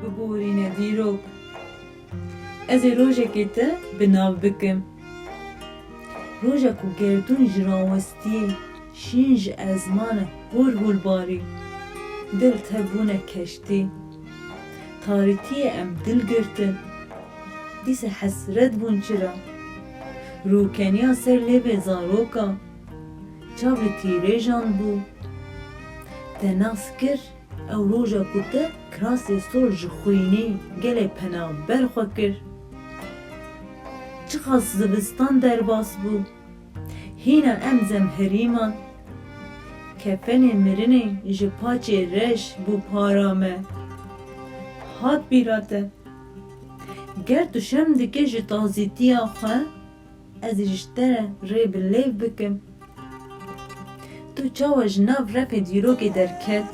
ببورینه دیروک از روژه te binav bikim roja ku gerdun ji rawestiyê şîn ji ezmane hol holbarî dil tebûne keştî tarîtiyê em dil girtin dîse hesret bûn çira rûkeniya ser lêvê zaroka çav li tîrêjan bû te nas kir ew roja ku te kirasê sol ji xwînê gelê penaber xwe kir çiqas zivistan derbas bû hîna em zemherîman kefenê mirinê ji paçê reş bû para me hat bîra te ger tu şem dike ji tazîtiya xwe ez ji te re rê bi lêv bikim tu çawa ji nav refê dîrokê derket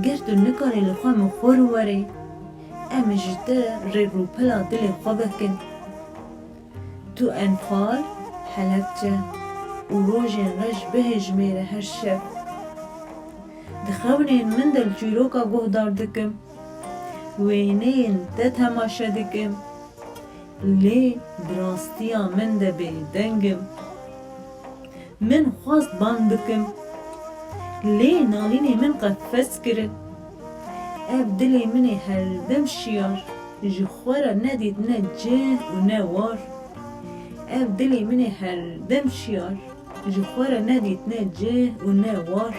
ger tu nikarî li xwe min xwar werî em ji te rê rûpela dilê xwe bikin tu enfal Helepçe û rojên reş bihêjmêre her şev di xewnên min de li çîroka guhdar dikim wêneyên te temaşe dikim lê bi rastiya min de bêdengim min xwast bang bikim lê nalînê min qefes kirin ev dilê min ê herdem şiyar ji xwe re nedîtine cih û ne war ev dilê min ê herdem şiyar ji xwe re nedîtine cih û ne war